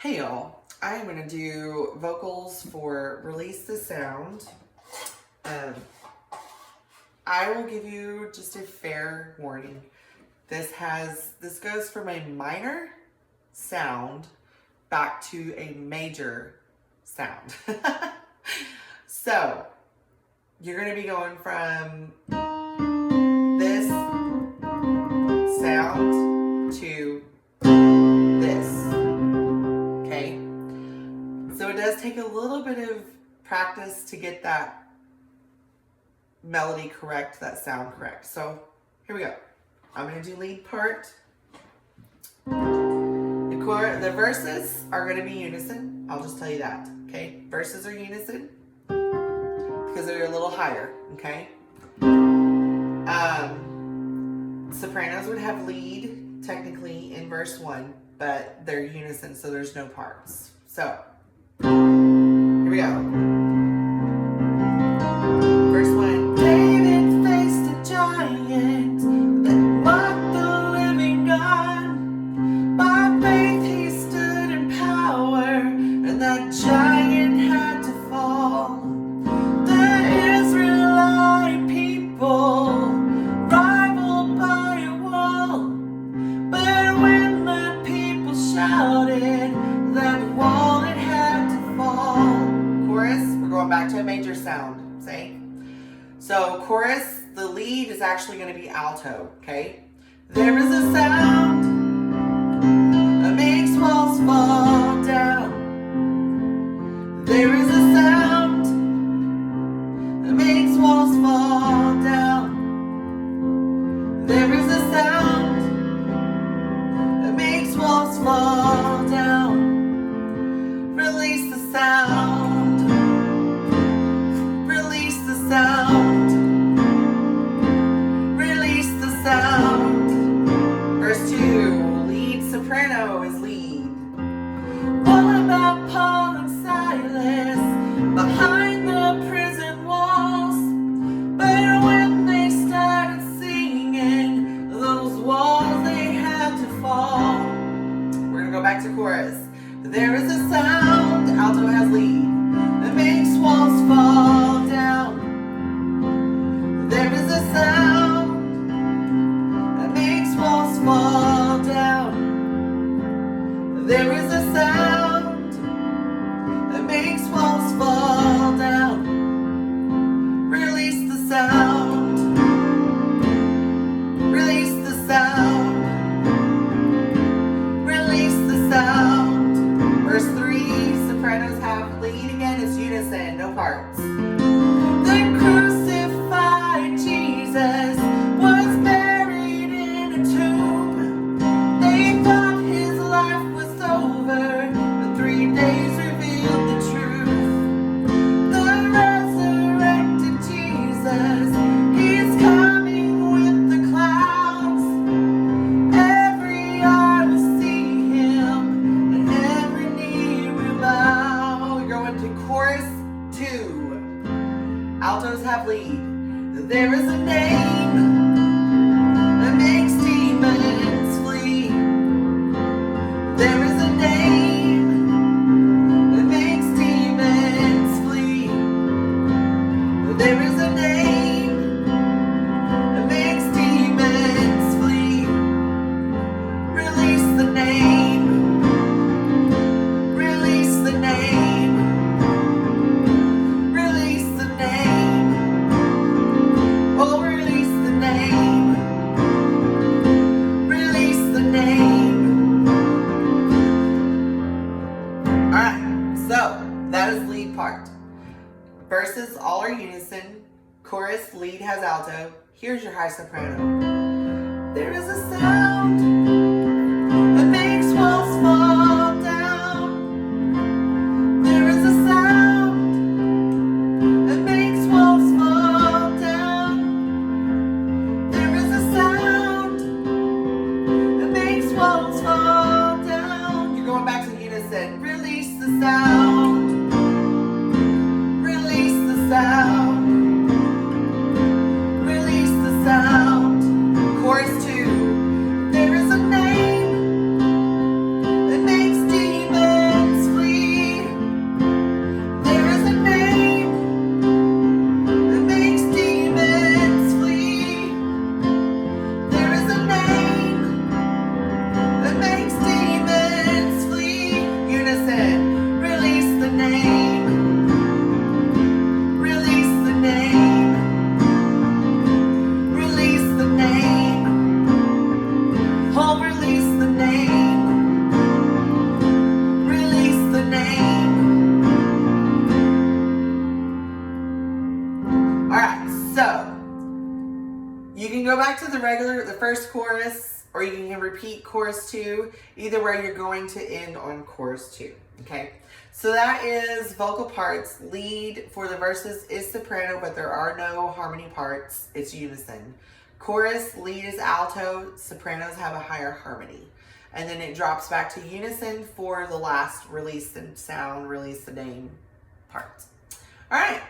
Hey y'all, I am going to do vocals for Release the Sound. I will give you just a fair warning. This goes from a minor sound back to a major sound. So, you're going to be going from this sound to this. Okay? So it does take a little bit of practice to get that melody correct, that sound correct. So here we go. I'm going to do lead part. The verses are going to be unison. I'll just tell you that. Okay? Verses are unison because they're a little higher. Okay? Sopranos would have lead technically in verse 1, but they're unison, so there's no parts. So here we go. Verse 1. David faced a giant that mocked the living God. By faith he stood in power, and that giant had to fall. The Israelite people rivaled by a wall, but when the people shouted, that wall it had to fall. Chorus, we're going back to a major sound. Say. So chorus, the lead is actually going to be alto. Okay. There is a sound that makes walls fall down. There is a sound that makes walls fall down. There is a sound that makes walls fall down. Release the sound. Release the sound. Release the sound. Verse 2. Lead soprano is lead. What about Paul and Silas behind the prison walls? But when they started singing, those walls they had to fall. We're going to go back to chorus. There is a sound, alto has lead, that makes walls fall down. There is a sound that makes walls fall down. There is a sound that makes walls fall down. Release the sound. Release the sound. Release the sound. Verse 3, sopranos have lead again, it's unison, no parts. The crucified Jesus was buried in a tomb. They thought his life was over, but 3 days revealed the truth. The resurrected Jesus, he's coming with the clouds. Every eye will see him, and every knee will bow. We're going to chorus 2. Altos have lead. There is a name that makes demons flee. There is a name that makes demons flee. There is a name that makes demons flee. Release the name. Release the name. Release the name. Oh, release the name. Release the name. Alright, so that is lead part. Verses all are unison. Chorus, lead has alto. Here's your high soprano. There is a sound that makes walls fall down. There is a sound that makes walls fall down. There is a sound that makes walls fall down. You're going back to unison. Release the sound. Release the sound. Release the sound. Chorus 2. There is a name that makes demons the first chorus, or you can repeat chorus 2. Either way, you're going to end on chorus 2. Okay, so that is vocal parts. Lead for the verses is soprano, but there are no harmony parts. It's unison. Chorus, lead is alto. Sopranos have a higher harmony. And then it drops back to unison for the last release the sound, release the name part. All right.